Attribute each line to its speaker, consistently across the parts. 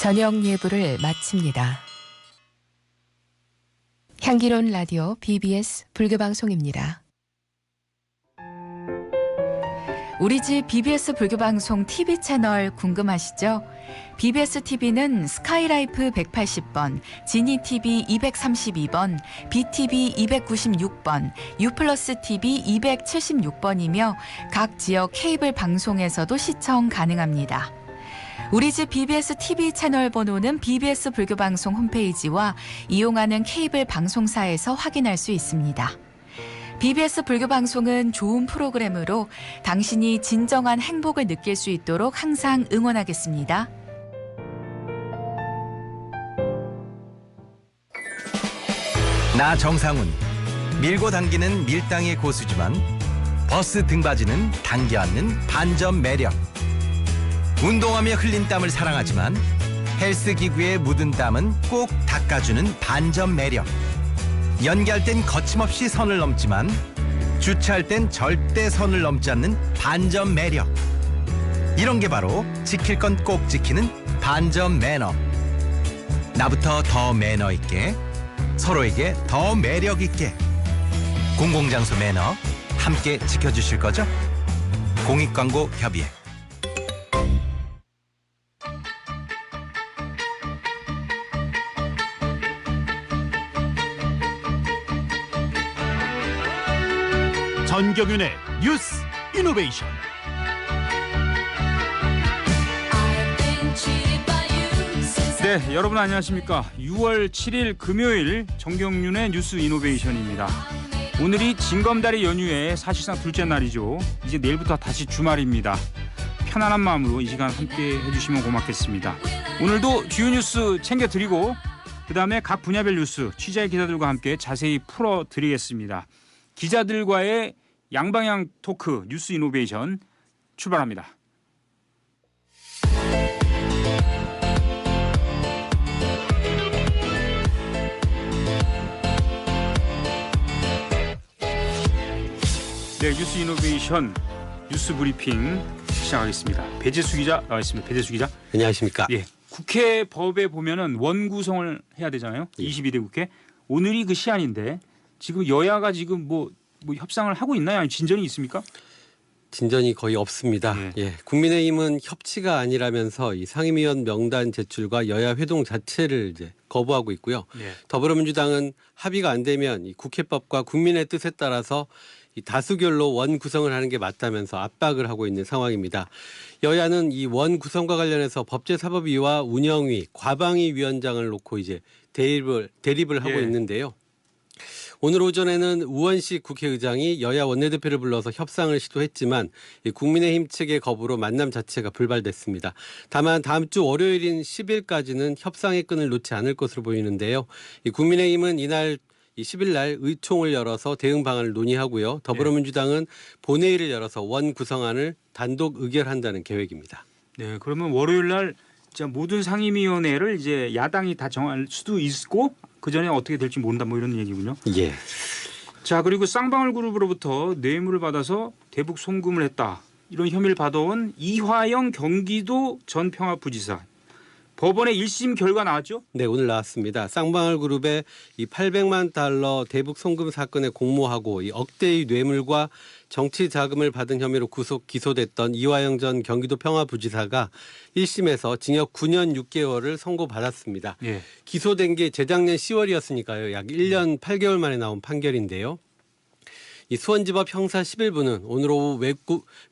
Speaker 1: 저녁 예보를 마칩니다. 향기로운 라디오 BBS 불교방송입니다. 우리 집 BBS 불교방송 TV 채널 궁금하시죠? BBS TV는 스카이라이프 180번, 지니TV 232번, BTV 296번, 유플러스 TV 276번이며 각 지역 케이블 방송에서도 시청 가능합니다. 우리 집 BBS TV 채널 번호는 BBS 불교방송 홈페이지와 이용하는 케이블 방송사에서 확인할 수 있습니다. BBS 불교방송은 좋은 프로그램으로 당신이 진정한 행복을 느낄 수 있도록 항상 응원하겠습니다.
Speaker 2: 나 정상훈, 밀고 당기는 밀당의 고수지만 버스 등받이는 당겨 앉는 반전 매력. 운동하며 흘린 땀을 사랑하지만 헬스기구에 묻은 땀은 꼭 닦아주는 반전 매력. 연기할 땐 거침없이 선을 넘지만 주차할 땐 절대 선을 넘지 않는 반전 매력. 이런 게 바로 지킬 건 꼭 지키는 반전 매너. 나부터 더 매너 있게, 서로에게 더 매력 있게. 공공장소 매너 함께 지켜주실 거죠? 공익광고협의회.
Speaker 3: 전경윤의 뉴스 이노베이션.
Speaker 4: 네, 여러분 안녕하십니까? 6월 7일 금요일 정경윤의 뉴스 이노베이션입니다. 오늘이 징검다리 연휴의 사실상 둘째 날이죠. 이제 내일부터 다시 주말입니다. 편안한 마음으로 이 시간 함께 해주시면 고맙겠습니다. 오늘도 주요 뉴스 챙겨드리고 그 다음에 각 분야별 뉴스 취재 기자들과 함께 자세히 풀어드리겠습니다. 기자들과의 양방향 토크 뉴스 이노베이션 출발합니다. 네, 뉴스 이노베이션 뉴스 브리핑 시작하겠습니다. 배재수 기자 나와 있습니다. 배재수 기자.
Speaker 5: 안녕하십니까?
Speaker 4: 예, 국회 법에 보면은 원구성을 해야 되잖아요.
Speaker 5: 예.
Speaker 4: 22대 국회. 오늘이 그 시한인데 지금 여야가 지금 뭐 협상을 하고 있나요? 아니면 진전이 있습니까?
Speaker 5: 진전이 거의 없습니다. 예. 국민의힘은 협치가 아니라면서 이 상임위원 명단 제출과 여야 회동 자체를 이제 거부하고 있고요.
Speaker 4: 예.
Speaker 5: 더불어민주당은 합의가 안 되면 이 국회법과 국민의 뜻에 따라서 이 다수결로 원 구성을 하는 게 맞다면서 압박을 하고 있는 상황입니다. 여야는 이 원 구성과 관련해서 법제사법위와 운영위, 과방위 위원장을 놓고 이제 대립을 하고
Speaker 4: 예.
Speaker 5: 있는데요. 오늘 오전에는 우원식 국회의장이 여야 원내대표를 불러서 협상을 시도했지만 국민의힘 측의 거부로 만남 자체가 불발됐습니다. 다만 다음 주 월요일인 10일까지는 협상의 끈을 놓지 않을 것으로 보이는데요. 국민의힘은 이날 10일 날 의총을 열어서 대응 방안을 논의하고요. 더불어민주당은 본회의를 열어서 원 구성안을 단독 의결한다는 계획입니다.
Speaker 4: 네, 그러면 월요일 날 진짜 모든 상임위원회를 이제 야당이 다 정할 수도 있고 그 전에 어떻게 될지 모른다 뭐 이런 얘기군요.
Speaker 5: 예.
Speaker 4: 자, 그리고 쌍방울 그룹으로부터 뇌물을 받아서 대북 송금을 했다. 이런 혐의를 받아온 이화영 경기도 전 평화부지사. 법원의 1심 결과 나왔죠?
Speaker 5: 네, 오늘 나왔습니다. 쌍방울 그룹의 이 800만 달러 대북 송금 사건에 공모하고 이 억대의 뇌물과 정치 자금을 받은 혐의로 구속 기소됐던 이화영 전 경기도 평화부지사가 1심에서 징역 9년 6개월을 선고받았습니다.
Speaker 4: 예.
Speaker 5: 기소된 게 재작년 10월이었으니까요. 약 1년 8개월 만에 나온 판결인데요. 이 수원지법 형사 11부는 오늘 오후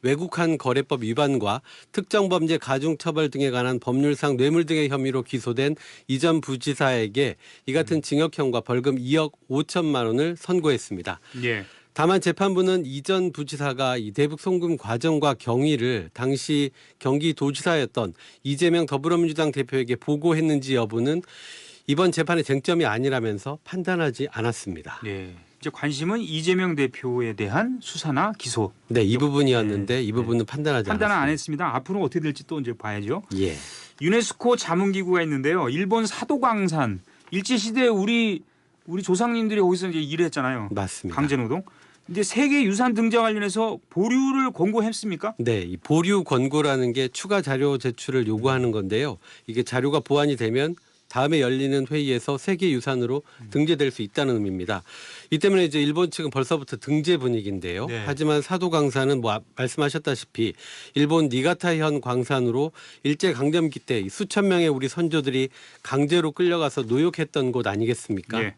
Speaker 5: 외국한 거래법 위반과 특정범죄 가중처벌 등에 관한 법률상 뇌물 등의 혐의로 기소된 이 전 부지사에게 이 같은 징역형과 벌금 2억 5천만 원을 선고했습니다.
Speaker 4: 예.
Speaker 5: 다만 재판부는 이 전 부지사가 이 대북 송금 과정과 경위를 당시 경기도지사였던 이재명 더불어민주당 대표에게 보고했는지 여부는 이번 재판의 쟁점이 아니라면서 판단하지 않았습니다.
Speaker 4: 네. 이제 관심은 이재명 대표에 대한 수사나 기소.
Speaker 5: 네, 이 부분이었는데 이 부분은 판단하지 않았습니다.
Speaker 4: 판단은 안 했습니다. 앞으로 어떻게 될지 또 이제 봐야죠.
Speaker 5: 예.
Speaker 4: 유네스코 자문기구가 있는데요. 일본 사도광산 일제시대 우리 조상님들이 거기서 이제 일했잖아요.
Speaker 5: 맞습니다.
Speaker 4: 강제노동. 이제 세계 유산 등재 관련해서 보류를 권고했습니까?
Speaker 5: 네, 이 보류 권고라는 게 추가 자료 제출을 요구하는 건데요. 이게 자료가 보완이 되면 다음에 열리는 회의에서 세계유산으로 등재될 수 있다는 의미입니다. 이 때문에 이제 일본 측은 벌써부터 등재 분위기인데요.
Speaker 4: 네.
Speaker 5: 하지만 사도광산은 말씀하셨다시피 일본 니가타현 광산으로 일제 강점기 때 수천 명의 우리 선조들이 강제로 끌려가서 노역했던 곳 아니겠습니까?
Speaker 4: 예.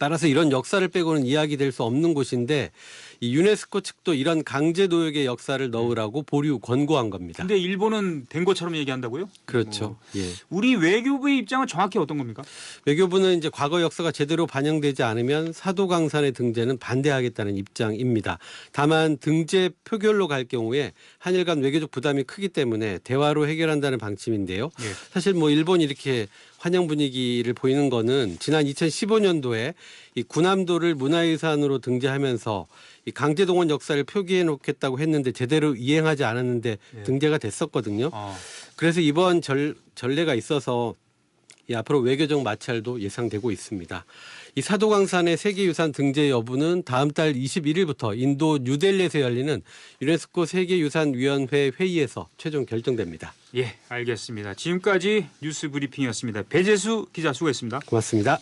Speaker 5: 따라서 이런 역사를 빼고는 이야기될 수 없는 곳인데 이 유네스코 측도 이런 강제 노역의 역사를 넣으라고 보류 권고한 겁니다.
Speaker 4: 근데 일본은 된 것처럼 얘기한다고요?
Speaker 5: 그렇죠. 예.
Speaker 4: 우리 외교부의 입장은 정확히 어떤 겁니까?
Speaker 5: 외교부는 이제 과거 역사가 제대로 반영되지 않으면 사도광산의 등재는 반대하겠다는 입장입니다. 다만 등재 표결로 갈 경우에 한일 간 외교적 부담이 크기 때문에 대화로 해결한다는 방침인데요.
Speaker 4: 예.
Speaker 5: 사실 뭐 일본이 이렇게 환영 분위기를 보이는 거는 지난 2015년도에 이 군함도를 문화유산으로 등재하면서 이 강제동원 역사를 표기해 놓겠다고 했는데 제대로 이행하지 않았는데
Speaker 4: 예.
Speaker 5: 등재가 됐었거든요. 그래서 이번 전례가 있어서 이 앞으로 외교적 마찰도 예상되고 있습니다. 이 사도광산의 세계유산 등재 여부는 다음 달 21일부터 인도 뉴델리에서 열리는 유네스코 세계유산위원회 회의에서 최종 결정됩니다.
Speaker 4: 예, 알겠습니다. 지금까지 뉴스 브리핑이었습니다. 배재수 기자 수고했습니다.
Speaker 5: 고맙습니다.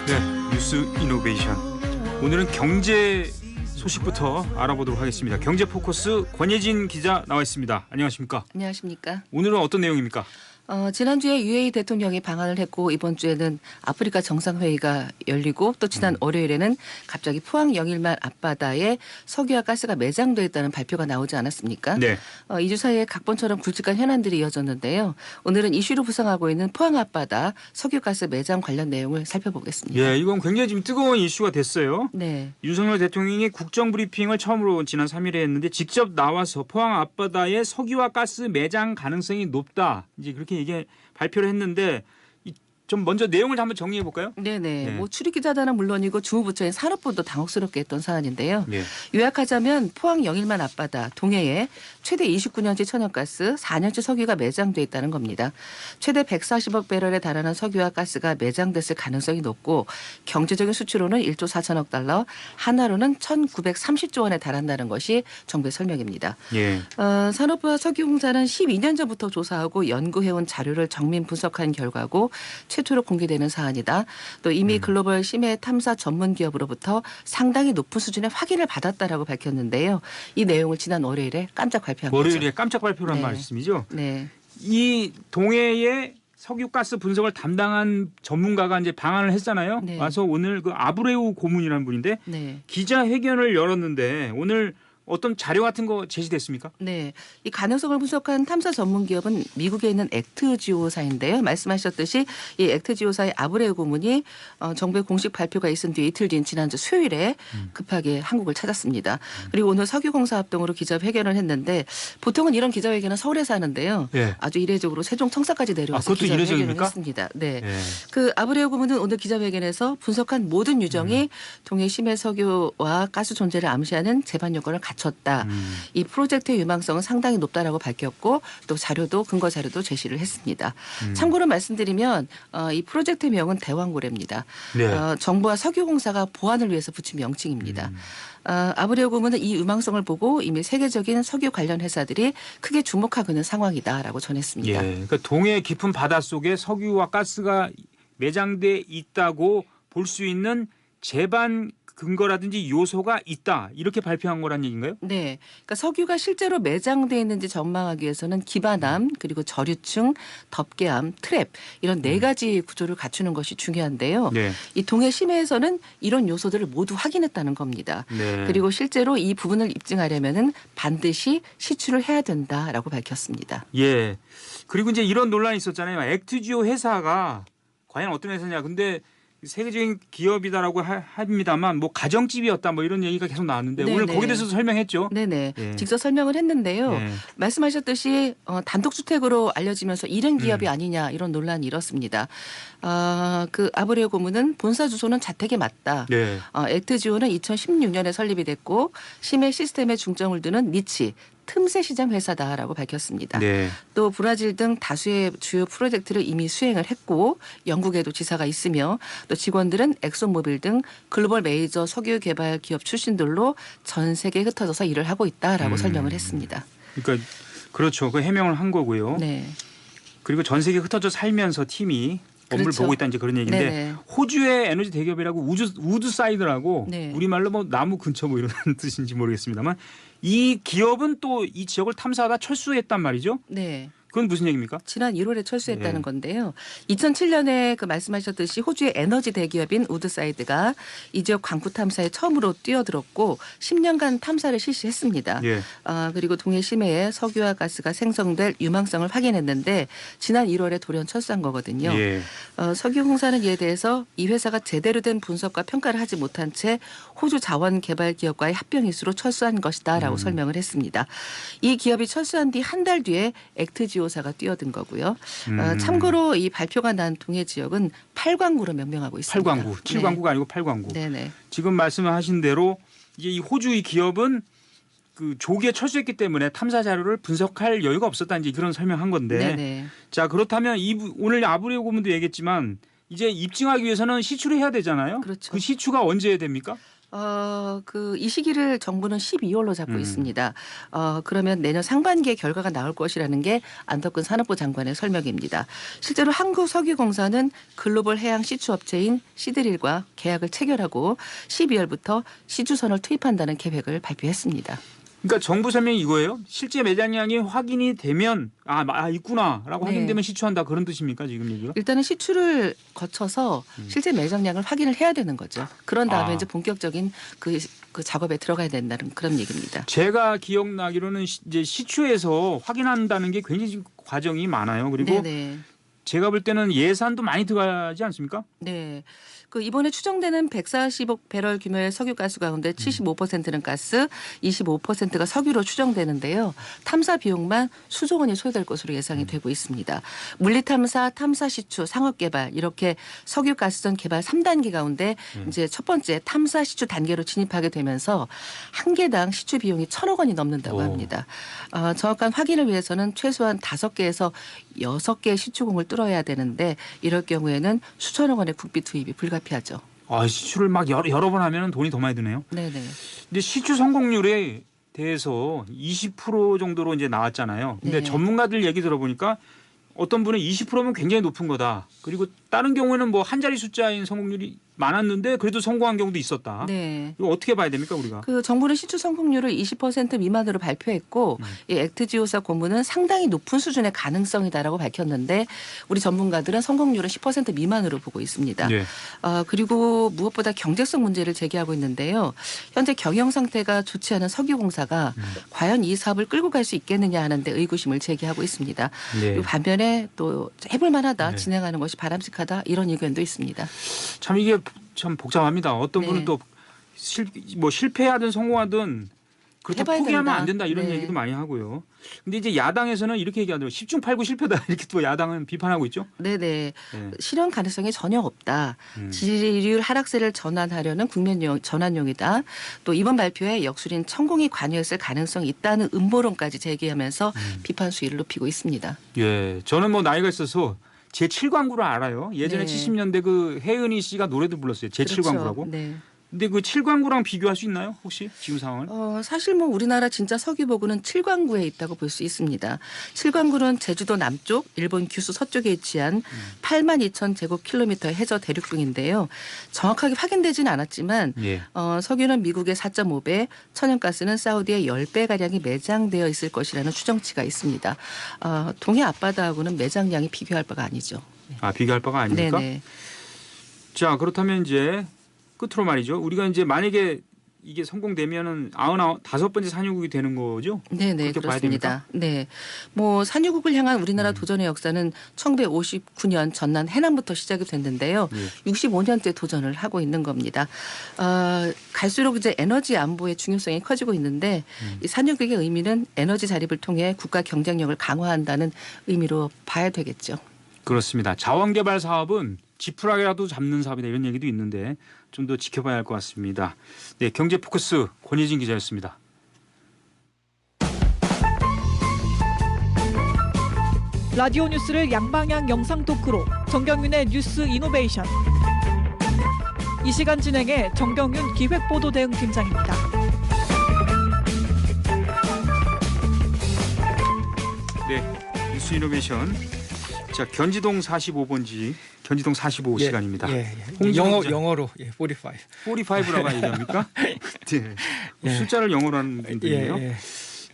Speaker 4: 네, 뉴스 이노베이션. 오늘은 경제 소식부터 알아보도록 하겠습니다. 경제 포커스 권예진 기자 나와 있습니다. 안녕하십니까?
Speaker 6: 안녕하십니까.
Speaker 4: 오늘은 어떤 내용입니까?
Speaker 6: 지난주에 UAE 대통령이 방한을 했고 이번 주에는 아프리카 정상회의가 열리고 또 지난 월요일에는 갑자기 포항 영일만 앞바다에 석유와 가스가 매장돼 있다는 발표가 나오지 않았습니까?
Speaker 4: 네.
Speaker 6: 2주 사이에 각본처럼 굵직한 현안들이 이어졌는데요. 오늘은 이슈로 부상하고 있는 포항 앞바다 석유가스 매장 관련 내용을 살펴보겠습니다.
Speaker 4: 예, 이건 굉장히 지금 뜨거운 이슈가 됐어요.
Speaker 6: 네.
Speaker 4: 윤석열 대통령이 국정 브리핑을 처음으로 지난 3일에 했는데 직접 나와서 포항 앞바다에 석유와 가스 매장 가능성이 높다. 이제 그렇게 이게 발표를 했는데 좀 먼저 내용을 한번 정리해 볼까요?
Speaker 6: 네네.
Speaker 4: 네.
Speaker 6: 뭐 출입기자단은 물론이고 주무부처인 산업부도 당혹스럽게 했던 사안인데요.
Speaker 4: 네.
Speaker 6: 요약하자면 포항 영일만 앞바다 동해에 최대 29년치 천연가스 4년치 석유가 매장돼 있다는 겁니다. 최대 140억 배럴에 달하는 석유와 가스가 매장됐을 가능성이 높고 경제적인 수치로는 1조 4천억 달러, 한화로는 1,930조 원에 달한다는 것이 정부의 설명입니다.
Speaker 4: 예.
Speaker 6: 산업부와 석유공사는 12년 전부터 조사하고 연구해온 자료를 정밀 분석한 결과고 최초로 공개되는 사안이다. 또 이미 글로벌 심해 탐사 전문 기업으로부터 상당히 높은 수준의 확인을 받았다라고 밝혔는데요. 이 내용을 지난 월요일에 깜짝 발표한
Speaker 4: 월요일에
Speaker 6: 거죠.
Speaker 4: 깜짝 발표를 한
Speaker 6: 네.
Speaker 4: 말씀이죠.
Speaker 6: 네.
Speaker 4: 이 동해의 석유가스 분석을 담당한 전문가가 이제 방한을 했잖아요.
Speaker 6: 네.
Speaker 4: 와서 오늘 그 아브레우 고문이라는 분인데
Speaker 6: 네.
Speaker 4: 기자회견을 열었는데 오늘 어떤 자료 같은 거 제시됐습니까?
Speaker 6: 네. 이 가능성을 분석한 탐사 전문 기업은 미국에 있는 액트지오사인데요. 말씀하셨듯이 이 액트지오사의 아브레우 고문이 정부의 공식 발표가 있은 뒤에 이틀 뒤인 지난주 수요일에 급하게 한국을 찾았습니다. 그리고 오늘 석유공사 합동으로 기자회견을 했는데 보통은 이런 기자회견은 서울에서 하는데요.
Speaker 4: 네.
Speaker 6: 아주 이례적으로 세종 청사까지 내려와서
Speaker 4: 그것도
Speaker 6: 기자회견을
Speaker 4: 이례적입니까?
Speaker 6: 했습니다. 네.
Speaker 4: 예.
Speaker 6: 그 아브레우 고문은 오늘 기자회견에서 분석한 모든 유정이 동해 심해 석유와 가스 존재를 암시하는 제반 요건을 갖췄다. 이 프로젝트의 유망성은 상당히 높다라고 밝혔고 또 자료도 근거 자료도 제시를 했습니다. 참고로 말씀드리면 이 프로젝트의 명은 대왕고래입니다.
Speaker 4: 네.
Speaker 6: 정부와 석유공사가 보안을 위해서 붙인 명칭입니다. 아브레우 고문은 이 유망성을 보고 이미 세계적인 석유 관련 회사들이 크게 주목하고 있는 상황이다라고 전했습니다.
Speaker 4: 예. 그러니까 동해 깊은 바다 속에 석유와 가스가 매장돼 있다고 볼 수 있는 제반 근거라든지 요소가 있다 이렇게 발표한 거란 얘기인가요?
Speaker 6: 네, 그러니까 석유가 실제로 매장돼 있는지 전망하기 위해서는 기반암 그리고 저류층, 덮개암, 트랩 이런 네 가지 구조를 갖추는 것이 중요한데요.
Speaker 4: 네.
Speaker 6: 이 동해 심해에서는 이런 요소들을 모두 확인했다는 겁니다.
Speaker 4: 네.
Speaker 6: 그리고 실제로 이 부분을 입증하려면은 반드시 시추를 해야 된다라고 밝혔습니다.
Speaker 4: 예. 그리고 이제 이런 논란이 있었잖아요. 액트지오 회사가 과연 어떤 회사냐. 근데 세계적인 기업이다라고 합니다만 뭐 가정집이었다 뭐 이런 얘기가 계속 나왔는데
Speaker 6: 네네.
Speaker 4: 오늘 거기에 대해서 설명했죠.
Speaker 6: 네네.
Speaker 4: 예.
Speaker 6: 직접 설명을 했는데요.
Speaker 4: 예.
Speaker 6: 말씀하셨듯이 단독주택으로 알려지면서 일행 기업이
Speaker 4: 음.
Speaker 6: 아니냐 이런 논란이 일었습니다. 그 아브레오 고문은 본사 주소는 자택에 맞다.
Speaker 4: 네.
Speaker 6: 액트지오는 2016년에 설립이 됐고 심해 시스템에 중점을 두는 니치 틈새 시장 회사다라고 밝혔습니다.
Speaker 4: 네.
Speaker 6: 또 브라질 등 다수의 주요 프로젝트를 이미 수행을 했고 영국에도 지사가 있으며 또 직원들은 엑소모빌 등 글로벌 메이저 석유 개발 기업 출신들로 전 세계에 흩어져서 일을 하고 있다라고 설명을 했습니다.
Speaker 4: 그러니까 그렇죠. 그 해명을 한 거고요.
Speaker 6: 네.
Speaker 4: 그리고 전 세계 흩어져 살면서 팀이 업무를
Speaker 6: 그렇죠.
Speaker 4: 보고 있다 이제 그런 얘기인데
Speaker 6: 네네.
Speaker 4: 호주의 에너지 대기업이라고 우드사이드라고
Speaker 6: 네.
Speaker 4: 우리말로 뭐 나무 근처 뭐 이런 뜻인지 모르겠습니다만 이 기업은 또 이 지역을 탐사하다 철수했단 말이죠.
Speaker 6: 네.
Speaker 4: 그건 무슨 얘기입니까?
Speaker 6: 지난 1월에 철수했다는
Speaker 4: 네.
Speaker 6: 건데요. 2007년에 그 말씀하셨듯이 호주의 에너지 대기업인 우드사이드가 이 지역 광구 탐사에 처음으로 뛰어들었고 10년간 탐사를 실시했습니다.
Speaker 4: 예.
Speaker 6: 그리고 동해 심해에 석유와 가스가 생성될 유망성을 확인했는데 지난 1월에 돌연 철수한 거거든요.
Speaker 4: 예.
Speaker 6: 석유공사는 이에 대해서 이 회사가 제대로 된 분석과 평가를 하지 못한 채 호주 자원개발기업과의 합병 이수로 철수한 것이다라고 설명을 했습니다. 이 기업이 철수한 뒤 한 달 뒤에 액트지오사가 뛰어든 거고요. 참고로 이 발표가 난 동해 지역은 8광구로 명명하고 있습니다.
Speaker 4: 8광구, 7광구가 아니고 8광구.
Speaker 6: 네네.
Speaker 4: 지금 말씀하신 대로 이제 이 호주 이 기업은 그 조기에 철수했기 때문에 탐사 자료를 분석할 여유가 없었다 이제 그런 설명한 건데.
Speaker 6: 네네.
Speaker 4: 자 그렇다면 오늘 아브레오 고문도 얘기했지만 이제 입증하기 위해서는 시추를 해야 되잖아요.
Speaker 6: 그렇죠.
Speaker 4: 그 시추가 언제 해야 됩니까?
Speaker 6: 이 시기를 정부는 12월로 잡고 있습니다. 그러면 내년 상반기에 결과가 나올 것이라는 게 안덕근 산업부 장관의 설명입니다. 실제로 한국석유공사는 글로벌 해양 시추업체인 시드릴과 계약을 체결하고 12월부터 시추선을 투입한다는 계획을 발표했습니다.
Speaker 4: 그러니까 정부 설명이 이거예요. 실제 매장량이 확인이 되면 있구나라고
Speaker 6: 네.
Speaker 4: 확인되면 시추한다 그런 뜻입니까 지금 얘기가?
Speaker 6: 일단은 시추를 거쳐서 실제 매장량을 확인을 해야 되는 거죠. 그런 다음에 이제 본격적인 그 작업에 들어가야 된다는 그런 얘기입니다.
Speaker 4: 제가 기억나기로는 이제 시추에서 확인한다는 게 굉장히 과정이 많아요. 그리고
Speaker 6: 네네.
Speaker 4: 제가 볼 때는 예산도 많이 들어가지 않습니까?
Speaker 6: 네. 이번에 추정되는 140억 배럴 규모의 석유 가스 가운데 75%는 가스, 25%가 석유로 추정되는데요. 탐사 비용만 수조 원이 소요될 것으로 예상이 되고 있습니다. 물리탐사, 탐사시추, 상업개발 이렇게 석유 가스전 개발 3단계 가운데 이제 첫 번째 탐사시추 단계로 진입하게 되면서 한 개당 시추 비용이 1,000억 원이 넘는다고 합니다. 정확한 확인을 위해서는 최소한 5개에서 6개의 시추공을 뚫어야 되는데 이럴 경우에는 수천억 원의 국비 투입이 불가피하죠.
Speaker 4: 시추를 막 여러 번 하면 돈이 더 많이 드네요.
Speaker 6: 네네.
Speaker 4: 근데 시추 성공률에 대해서 20% 정도로 이제 나왔잖아요. 근데
Speaker 6: 네.
Speaker 4: 전문가들 얘기 들어보니까 어떤 분은 20%면 굉장히 높은 거다. 그리고 다른 경우에는 뭐 한 자리 숫자인 성공률이 많았는데 그래도 성공한 경우도 있었다.
Speaker 6: 네.
Speaker 4: 이거 어떻게 봐야 됩니까 우리가?
Speaker 6: 정부는 시추 성공률을 20% 미만으로 발표했고 이 액트지오사 고문은 상당히 높은 수준의 가능성이다라고 밝혔는데 우리 전문가들은 성공률은 10% 미만으로 보고 있습니다.
Speaker 4: 네.
Speaker 6: 그리고 무엇보다 경제성 문제를 제기하고 있는데요. 현재 경영 상태가 좋지 않은 석유공사가 과연 이 사업을 끌고 갈 수 있겠느냐 하는데 의구심을 제기하고 있습니다.
Speaker 4: 네.
Speaker 6: 그리고 반면에 또 해볼 만하다,
Speaker 4: 네.
Speaker 6: 진행하는 것이 바람직하다 이런 의견도 있습니다.
Speaker 4: 참 이게 참 복잡합니다. 어떤
Speaker 6: 네.
Speaker 4: 분은 또 실패하든 성공하든 그렇게
Speaker 6: 해봐야
Speaker 4: 포기하면
Speaker 6: 된다.
Speaker 4: 안 된다 이런
Speaker 6: 네.
Speaker 4: 얘기도 많이 하고요. 근데 이제 야당에서는 이렇게 얘기하더라고요. 10중 8구 실패다 이렇게 또 야당은 비판하고 있죠.
Speaker 6: 네네.
Speaker 4: 네.
Speaker 6: 실현 가능성이 전혀 없다. 지지율 하락세를 전환하려는 전환용이다. 또 이번 발표에 역술인 천공이 관여했을 가능성이 있다는 음모론까지 제기하면서 비판 수위를 높이고 있습니다.
Speaker 4: 예, 저는 뭐 나이가 있어서 제 7광구를 알아요. 예전에
Speaker 6: 네.
Speaker 4: 70년대 그 혜은이 씨가 노래도 불렀어요. 제 7광구라고.
Speaker 6: 그렇죠. 네.
Speaker 4: 근데 그 7광구랑 비교할 수 있나요? 혹시 지금 상황을?
Speaker 6: 사실 뭐 우리나라 진짜 석유보고는 7광구에 있다고 볼 수 있습니다. 7광구는 제주도 남쪽, 일본 규슈 서쪽에 위치한 82,000제곱킬로미터의 해저 대륙붕인데요. 정확하게 확인되지는 않았지만
Speaker 4: 예.
Speaker 6: 석유는 미국의 4.5배, 천연가스는 사우디의 10배가량이 매장되어 있을 것이라는 추정치가 있습니다. 동해 앞바다하고는 매장량이 비교할 바가 아니죠.
Speaker 4: 비교할 바가 아닙니까?
Speaker 6: 네네.
Speaker 4: 자, 그렇다면 이제 끝으로 말이죠. 우리가 이제 만약에 이게 성공되면은 95번째 산유국이 되는 거죠?
Speaker 6: 네네
Speaker 4: 그렇게 봐야
Speaker 6: 그렇습니다. 네, 뭐 산유국을 향한 우리나라 도전의 역사는 1959년 전남 해남부터 시작이 됐는데요. 65년째 도전을 하고 있는 겁니다. 갈수록 이제 에너지 안보의 중요성이 커지고 있는데 이 산유국의 의미는 에너지 자립을 통해 국가 경쟁력을 강화한다는 의미로 봐야 되겠죠.
Speaker 4: 그렇습니다. 자원개발 사업은 지푸라기라도 잡는 사업이다 이런 얘기도 있는데 좀 더 지켜봐야 할 것 같습니다. 네, 경제포커스 권예진 기자였습니다.
Speaker 7: 라디오 뉴스를 양방향 영상 토크로 정경윤의 뉴스 이노베이션. 이 시간 진행의 정경윤 기획보도대응팀장입니다.
Speaker 4: 네, 뉴스 이노베이션. 자, 견지동 45번지 견지동 45
Speaker 8: 예,
Speaker 4: 시간입니다.
Speaker 8: 영어로 45.
Speaker 4: 45라고 얘기합니까? 네.
Speaker 8: 예.
Speaker 4: 숫자를 영어로 하는 분들이에요.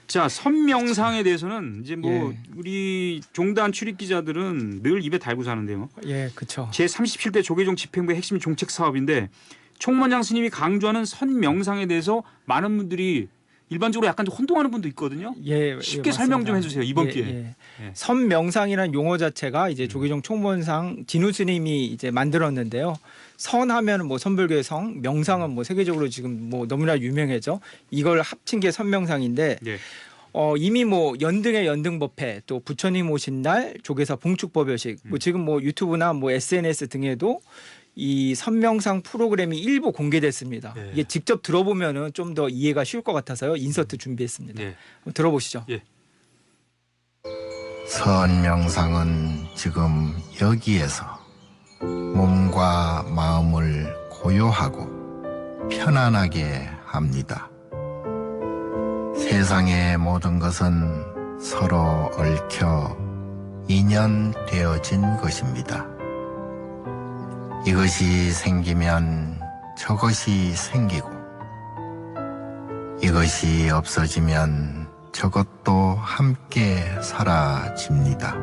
Speaker 4: 자, 선명상에 대해서는 이제 뭐
Speaker 8: 예.
Speaker 4: 우리 종단 출입 기자들은 늘 입에 달고 사는데요.
Speaker 8: 예, 그렇죠.
Speaker 4: 제37대 조계종 집행부의 핵심 정책 사업인데 총무장 스님이 강조하는 선명상에 대해서 많은 분들이 일반적으로 약간 좀 혼동하는 분도 있거든요. 쉽게 설명 좀 해주세요 이번 기회에.
Speaker 8: 선명상이라는 용어 자체가 이제 조계종 총무원상 진우 스님이 이제 만들었는데요. 선하면 뭐 선불교의 성, 명상은 뭐 세계적으로 지금 뭐 너무나 유명해져. 이걸 합친 게 선명상인데
Speaker 4: 예.
Speaker 8: 이미 뭐 연등의 연등법회, 또 부처님 오신 날 조계사 봉축법요식, 뭐 지금 뭐 유튜브나 뭐 SNS 등에도 이 선명상 프로그램이 일부 공개됐습니다.
Speaker 4: 예.
Speaker 8: 이게 직접 들어보면은 좀 더 이해가 쉬울 것 같아서요. 인서트 준비했습니다.
Speaker 4: 예.
Speaker 8: 한번 들어보시죠.
Speaker 4: 예.
Speaker 9: 선명상은 지금 여기에서 몸과 마음을 고요하고 편안하게 합니다. 세상의 모든 것은 서로 얽혀 인연되어진 것입니다. 이것이 생기면 저것이 생기고 이것이 없어지면 저것도 함께 사라집니다.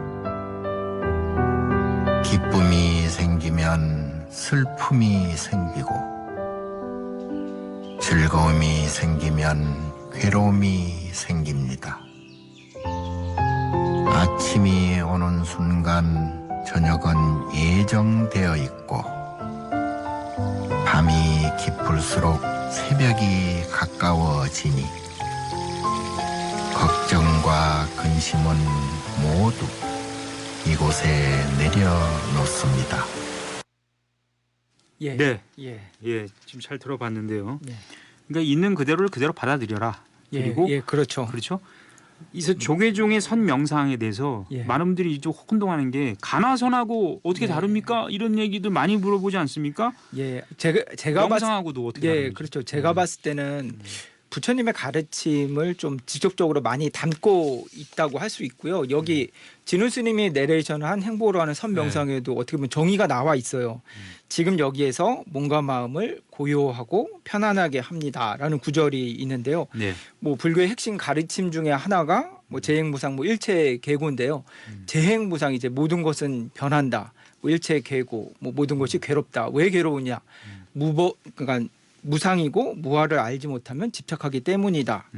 Speaker 9: 기쁨이 생기면 슬픔이 생기고 즐거움이 생기면 괴로움이 생깁니다. 아침이 오는 순간 저녁은 예정되어 있고 밤이 깊을수록 새벽이 가까워지니 걱정과 근심은 모두 이곳에 내려놓습니다.
Speaker 8: 예.
Speaker 4: 네.
Speaker 8: 예.
Speaker 4: 예, 지금 잘 들어봤는데요.
Speaker 8: 예.
Speaker 4: 그러니까 있는 그대로를 그대로 받아들여라. 그리고
Speaker 8: 예, 그렇죠.
Speaker 4: 그렇죠. 이 조계종의 선명상에 대해서
Speaker 8: 예.
Speaker 4: 많은 분들이 좀 혼동하는 게 가나선하고 어떻게
Speaker 8: 예.
Speaker 4: 다릅니까? 이런 얘기들 많이 물어보지 않습니까?
Speaker 8: 예. 제가
Speaker 4: 명상하고도 어떻게
Speaker 8: 예,
Speaker 4: 다른지.
Speaker 8: 그렇죠. 제가 봤을 때는 부처님의 가르침을 좀 직접적으로 많이 담고 있다고 할 수 있고요. 여기 진우 스님이 내레이션을 한 행보로 하는 선명상에도 어떻게 보면 정의가 나와 있어요. 지금 여기에서 몸과 마음을 고요하고 편안하게 합니다라는 구절이 있는데요.
Speaker 4: 네.
Speaker 8: 뭐 불교의 핵심 가르침 중에 하나가 뭐 재행무상 뭐 일체 계고인데요. 재행무상 이제 모든 것은 변한다. 뭐 일체 계고 뭐 모든 것이 괴롭다. 왜 괴로우냐? 그러니까 무상이고 무아를 알지 못하면 집착하기 때문이다.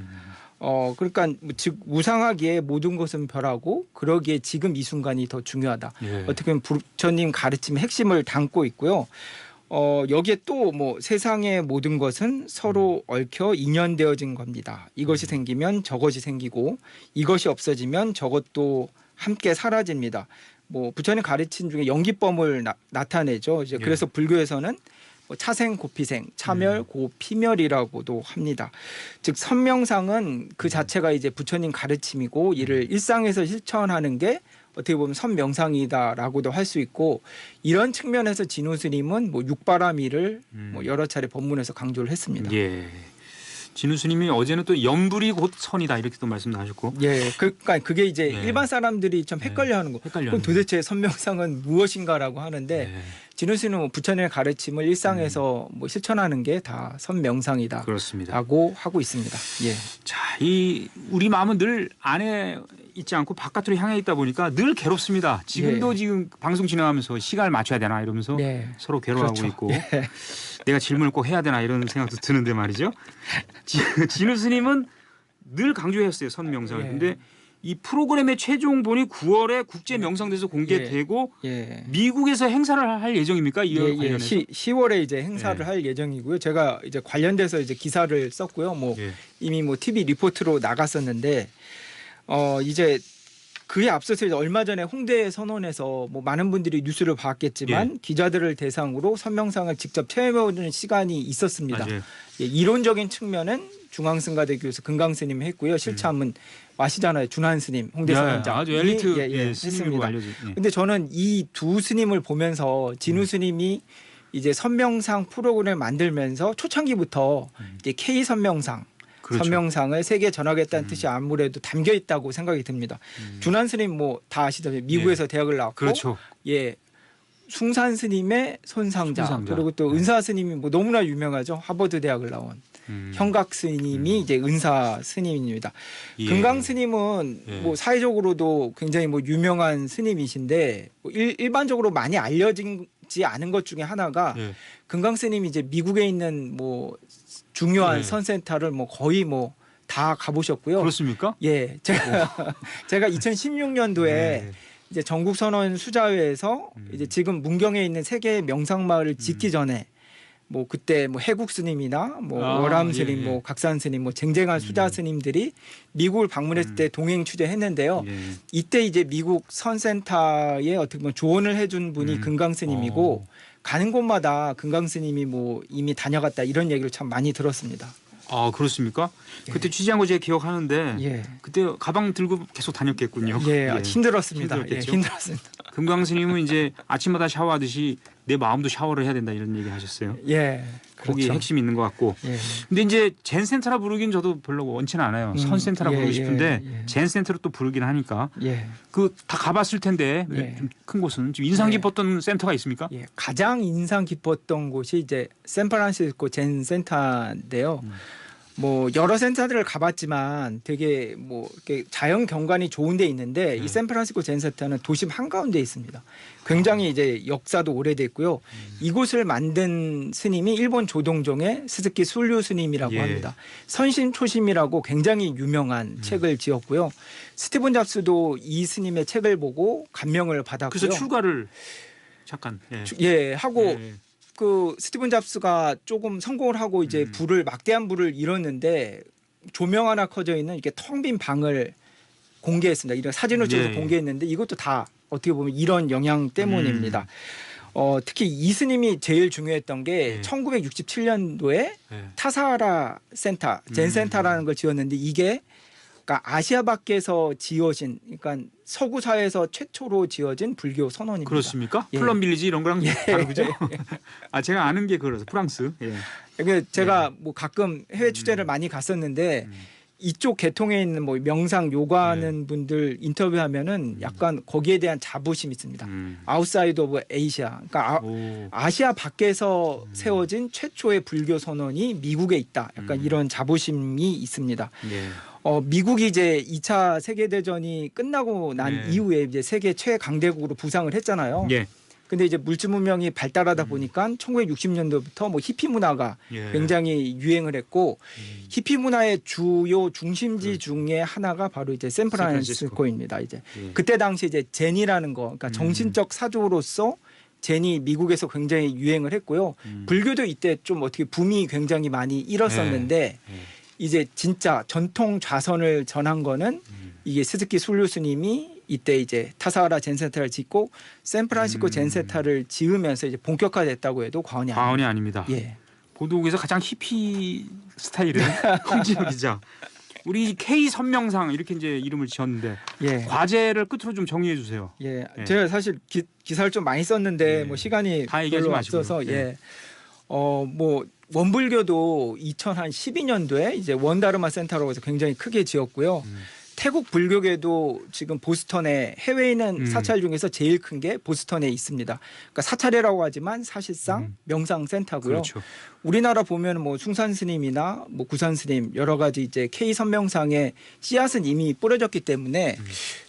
Speaker 8: 그러니까 즉 무상하기에 모든 것은 별하고 그러기에 지금 이 순간이 더 중요하다.
Speaker 4: 예.
Speaker 8: 어떻게 보면 부처님 가르침의 핵심을 담고 있고요. 여기에 또 뭐 세상의 모든 것은 서로 얽혀 인연되어진 겁니다. 이것이 생기면 저것이 생기고 이것이 없어지면 저것도 함께 사라집니다. 뭐 부처님 가르침 중에 연기법을 나타내죠. 이제 그래서 불교에서는 뭐 차생 고피생, 차멸 고피멸이라고도 합니다. 즉 선명상은 그 자체가 이제 부처님 가르침이고 이를 일상에서 실천하는 게 어떻게 보면 선명상이다라고도 할 수 있고 이런 측면에서 진우 스님은 뭐 육바라밀을 뭐 여러 차례 법문에서 강조를 했습니다.
Speaker 4: 예. 진우 스님이 어제는 또 염불이 곧 선이다 이렇게 또 말씀하셨고.
Speaker 8: 예, 그러니까 그게 이제
Speaker 4: 예.
Speaker 8: 일반 사람들이 좀 헷갈려하는 거. 그럼 도대체 선명상은 무엇인가라고 하는데
Speaker 4: 예.
Speaker 8: 진우 스님은 부처님의 가르침을 일상에서 뭐 실천하는 게 다 선명상이다.
Speaker 4: 그렇습니다.
Speaker 8: 라고 하고 있습니다. 예.
Speaker 4: 자, 이 우리 마음은 늘 안에 있지 않고 바깥으로 향해 있다 보니까 늘 괴롭습니다. 지금도
Speaker 8: 예.
Speaker 4: 지금 방송 진행하면서 시간을 맞춰야 되나 이러면서
Speaker 8: 예.
Speaker 4: 서로 괴로워하고
Speaker 8: 그렇죠.
Speaker 4: 있고.
Speaker 8: 예.
Speaker 4: 내가 질문을 꼭 해야 되나 이런 생각도 드는데 말이죠. 진우 스님은 늘 강조했어요, 선명상을.
Speaker 8: 예.
Speaker 4: 근데 이 프로그램의 최종본이 9월에 국제 명상대에서 공개되고
Speaker 8: 예.
Speaker 4: 미국에서 행사를 할 예정입니까? 이 관련해서?
Speaker 8: 10월에 이제 행사를
Speaker 4: 예.
Speaker 8: 할 예정이고요. 제가 이제 관련돼서 이제 기사를 썼고요. 뭐
Speaker 4: 예.
Speaker 8: 이미 뭐 TV 리포트로 나갔었는데 이제 그에 앞서서 이제 얼마 전에 홍대 선언에서 뭐 많은 분들이 뉴스를 봤겠지만 기자들을 대상으로 선명상을 직접 체험해보는 시간이 있었습니다.
Speaker 4: 맞아요.
Speaker 8: 예, 이론적인 측면은 중앙승가대교에서 금강스님이 했고요. 실참은 아시잖아요. 준한 스님, 홍대 선원장.
Speaker 4: 아주 엘리트 스님으로
Speaker 8: 했습니다.
Speaker 4: 알려진. 예.
Speaker 8: 근데 저는 이 두 스님을 보면서 진우 스님이 이제 선명상 프로그램을 만들면서 초창기부터 이제 K 선명상,
Speaker 4: 그렇죠.
Speaker 8: 선명상을 세계에 전하겠다는 뜻이 아무래도 담겨 있다고 생각이 듭니다. 준한 스님 뭐 다 아시다시피 미국에서 대학을 나왔고,
Speaker 4: 그렇죠.
Speaker 8: 예, 숭산 스님의 손상자, 그리고 또 은사 스님이 뭐 너무나 유명하죠. 하버드 대학을 나온. 형각 스님이 이제 은사 스님입니다.
Speaker 4: 예.
Speaker 8: 금강 스님은
Speaker 4: 예.
Speaker 8: 뭐 사회적으로도 굉장히 뭐 유명한 스님이신데 뭐 일반적으로 많이 알려지지 않은 것 중에 하나가
Speaker 4: 예.
Speaker 8: 금강 스님이 이제 미국에 있는 뭐 중요한
Speaker 4: 예.
Speaker 8: 선센터를 뭐 거의 뭐 다 가보셨고요.
Speaker 4: 그렇습니까?
Speaker 8: 예, 제가 2016년도에
Speaker 4: 네.
Speaker 8: 이제 전국 선언 수자회에서 이제 지금 문경에 있는 세계 명상 마을을 짓기 전에 뭐 그때 뭐 해국 스님이나 뭐 월암 스님, 뭐 각산 스님, 뭐 쟁쟁한 수자 스님들이 미국을 방문했을 때 동행 취재했는데요.
Speaker 4: 예.
Speaker 8: 이때 이제 미국 선센터에 어떻게 보면 조언을 해준 분이 금강 스님이고 가는 곳마다 금강 스님이 뭐 이미 다녀갔다 이런 얘기를 참 많이 들었습니다.
Speaker 4: 아 그렇습니까? 그때 취재한 거 제가 기억하는데
Speaker 8: 예.
Speaker 4: 그때 가방 들고 계속 다녔겠군요.
Speaker 8: 예, 힘들었습니다.
Speaker 4: 힘들었겠죠?
Speaker 8: 예, 힘들었습니다.
Speaker 4: 금강 스님은 이제 아침마다 샤워하듯이 내 마음도 샤워를 해야 된다 이런 얘기 하셨어요.
Speaker 8: 예,
Speaker 4: 거기에
Speaker 8: 그렇죠.
Speaker 4: 핵심이 있는 것 같고.
Speaker 8: 예.
Speaker 4: 근데 이제 젠 센터라 부르긴 저도 별로 원치는 않아요. 선 센터라 부르고 싶은데 젠 센터로 또 부르긴 하니까.
Speaker 8: 예.
Speaker 4: 그 다 가봤을 텐데
Speaker 8: 예.
Speaker 4: 좀 큰 곳은 좀 인상 깊었던 센터가 있습니까?
Speaker 8: 예, 가장 인상 깊었던 곳이 이제 샌프란시스코 젠 센터인데요. 뭐 여러 센터들을 가봤지만 되게 뭐 이렇게 자연 경관이 좋은 데 있는데 이 샌프란시스코 젠 센터는 도심 한가운데 있습니다. 굉장히 이제 역사도 오래됐고요. 이곳을 만든 스님이 일본 조동종의 스즈키 술류 스님이라고
Speaker 4: 예.
Speaker 8: 합니다. 선심초심이라고 굉장히 유명한 책을 지었고요. 스티븐 잡스도 이 스님의 책을 보고 감명을 받았고요.
Speaker 4: 그래서 출가를 잠깐. 예.
Speaker 8: 예, 하고
Speaker 4: 예.
Speaker 8: 그 스티븐 잡스가 조금 성공을 하고 이제 막대한 불을 이뤘는데 조명 하나 커져 있는 이렇게 텅 빈 방을 공개했습니다. 이런 사진을 찍어서
Speaker 4: 예.
Speaker 8: 공개했는데 이것도 다 어떻게 보면 이런 영향 때문입니다. 특히 이 스님이 제일 중요했던 게 1967년도에
Speaker 4: 예.
Speaker 8: 타사하라 센터, 젠 센터라는 걸 지었는데 이게 그러니까 아시아 밖에서 지어진, 그러니까 서구 사회에서 최초로 지어진 불교 선원입니다.
Speaker 4: 그렇습니까?
Speaker 8: 예.
Speaker 4: 플럼 빌리지 이런 거랑 다르죠? 아 제가 아는 게 그래서 프랑스. 예.
Speaker 8: 그러니까 제가 뭐 가끔 해외 취재를 많이 갔었는데 이쪽 계통에 있는 뭐 명상 요가하는 분들 인터뷰하면은 약간 거기에 대한 자부심이 있습니다. 아웃사이드 오브 에이시아. 그러니까 아시아 밖에서 세워진 최초의 불교 선원이 미국에 있다. 약간 이런 자부심이 있습니다.
Speaker 4: 예.
Speaker 8: 미국이 이제 2차 세계대전이 끝나고 난
Speaker 4: 네.
Speaker 8: 이후에 이제 세계 최강대국으로 부상을 했잖아요.
Speaker 4: 예.
Speaker 8: 근데 이제 물질 문명이 발달하다 보니까 1960년도부터 뭐 히피 문화가
Speaker 4: 예.
Speaker 8: 굉장히 유행을 했고 히피 문화의 주요 중심지 중에 하나가 바로 이제 샌프란시스코입니다. 이제
Speaker 4: 예.
Speaker 8: 그때 당시 이제 젠이라는 거, 그러니까 정신적 사조로서 젠이 미국에서 굉장히 유행을 했고요. 불교도 이때 좀 어떻게 붐이 굉장히 많이 일었었는데 이제 진짜 전통 좌선을 전한 거는 이게 스즈키 술류 스님이 이때 이제 타사하라 젠센터를 짓고 샌프란시스코 젠센터를 지으면서 이제 본격화됐다고 해도 과언이 아닙니다.
Speaker 4: 과언이 아닙니다.
Speaker 8: 예.
Speaker 4: 보도국에서 가장 히피 스타일은 홍지혁 기자. 우리 K 선명상 이렇게 이제 이름을 지었는데
Speaker 8: 예.
Speaker 4: 과제를 끝으로 좀 정리해 주세요.
Speaker 8: 예.
Speaker 4: 예.
Speaker 8: 제가 사실 기사를 좀 많이 썼는데
Speaker 4: 예.
Speaker 8: 뭐 시간이
Speaker 4: 다 얘기하지
Speaker 8: 별로
Speaker 4: 마시고요.
Speaker 8: 없어서
Speaker 4: 예.
Speaker 8: 예. 뭐 원불교도 2012년도에 이제 원다르마 센터라고 해서 굉장히 크게 지었고요. 태국 불교계도 지금 보스턴에 해외에 있는 사찰 중에서 제일 큰 게 보스턴에 있습니다. 그러니까 사찰이라고 하지만 사실상 명상 센터고요.
Speaker 4: 그렇죠.
Speaker 8: 우리나라 보면 뭐 숭산 스님이나 뭐 구산 스님 여러 가지 이제 K 선명상의 씨앗은 이미 뿌려졌기 때문에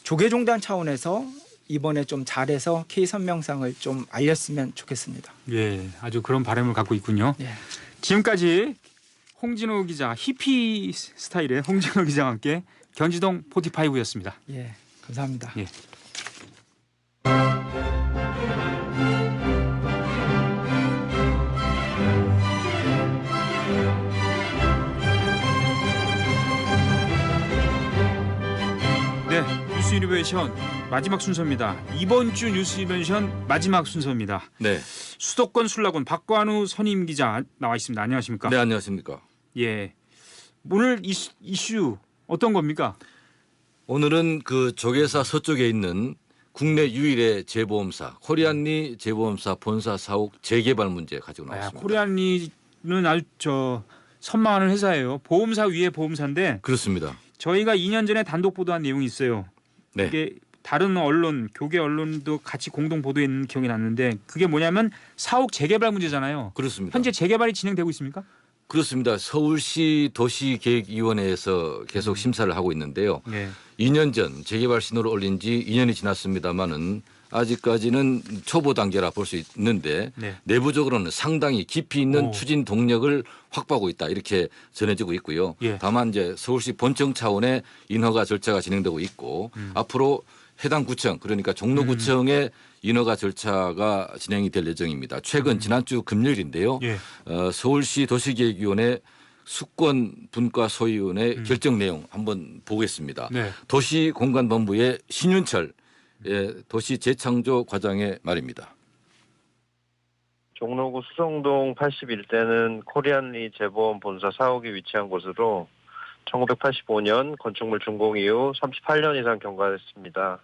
Speaker 8: 조계종단 차원에서 이번에 좀 잘해서 K 선명상을 좀 알렸으면 좋겠습니다.
Speaker 4: 예, 아주 그런 바람을 갖고 있군요.
Speaker 8: 예.
Speaker 4: 지금까지 홍진호 기자, 히피 스타일의 홍진호 기자와 함께 견지동 45였습니다.
Speaker 8: 예, 감사합니다.
Speaker 4: 예. 네, 뉴스 이노베이션 마지막 순서입니다. 이번 주 뉴스 이노베이션 마지막 순서입니다.
Speaker 10: 네.
Speaker 4: 수도권 순락원 박관우 선임 기자 나와 있습니다. 안녕하십니까?
Speaker 10: 네, 안녕하십니까.
Speaker 4: 예. 오늘 이슈 어떤 겁니까?
Speaker 10: 오늘은 그 조계사 서쪽에 있는 국내 유일의 재보험사 코리안리 재보험사 본사 사옥 재개발 문제 가지고 나왔습니다.
Speaker 4: 코리안리는 아주 선망하는 회사예요. 보험사 위에 보험사인데
Speaker 10: 그렇습니다.
Speaker 4: 저희가 2년 전에 단독 보도한 내용이 있어요.
Speaker 10: 네.
Speaker 4: 이게 다른 언론, 교계 언론도 같이 공동 보도했는 기억이 났는데 그게 뭐냐면 사옥 재개발 문제잖아요.
Speaker 10: 그렇습니다.
Speaker 4: 현재 재개발이 진행되고 있습니까?
Speaker 10: 그렇습니다. 서울시 도시계획위원회에서 계속 심사를 하고 있는데요.
Speaker 4: 네.
Speaker 10: 2년 전 재개발 신호를 올린 지 2년이 지났습니다마는 아직까지는 초보 단계라 볼 수 있는데
Speaker 4: 네.
Speaker 10: 내부적으로는 상당히 깊이 있는 추진 동력을 확보하고 있다 이렇게 전해지고 있고요.
Speaker 4: 예.
Speaker 10: 다만 이제 서울시 본청 차원의 인허가 절차가 진행되고 있고 앞으로 해당 구청 그러니까 종로구청의 인허가 절차가 진행이 될 예정입니다. 최근 지난주 금요일인데요.
Speaker 4: 예.
Speaker 10: 서울시 도시계획위원회 수권 분과 소위원회 결정 내용 한번 보겠습니다.
Speaker 4: 네.
Speaker 10: 도시공간본부의 신윤철 도시 재창조 과장의 말입니다.
Speaker 11: 종로구 수성동 81대는 코리안리 재보험 본사 사옥이 위치한 곳으로 1985년 건축물 준공 이후 38년 이상 경과했습니다.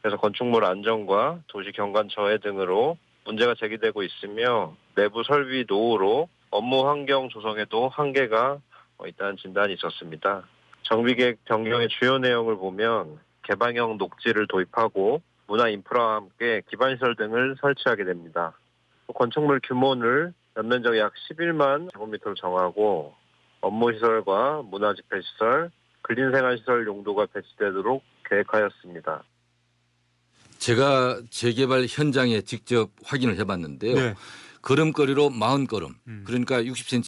Speaker 11: 그래서 건축물 안전과 도시 경관 저해 등으로 문제가 제기되고 있으며 내부 설비 노후로 업무 환경 조성에도 한계가 있다는 진단이 있었습니다. 정비계획 변경의 주요 내용을 보면 개방형 녹지를 도입하고 문화 인프라와 함께 기반시설 등을 설치하게 됩니다. 건축물 규모를 연면적 약 11만 제곱미터로 정하고 업무시설과 문화집회시설, 근린생활시설 용도가 배치되도록 계획하였습니다.
Speaker 10: 제가 재개발 현장에 직접 확인을 해봤는데요.
Speaker 4: 네.
Speaker 10: 걸음거리로 40걸음 그러니까 60cm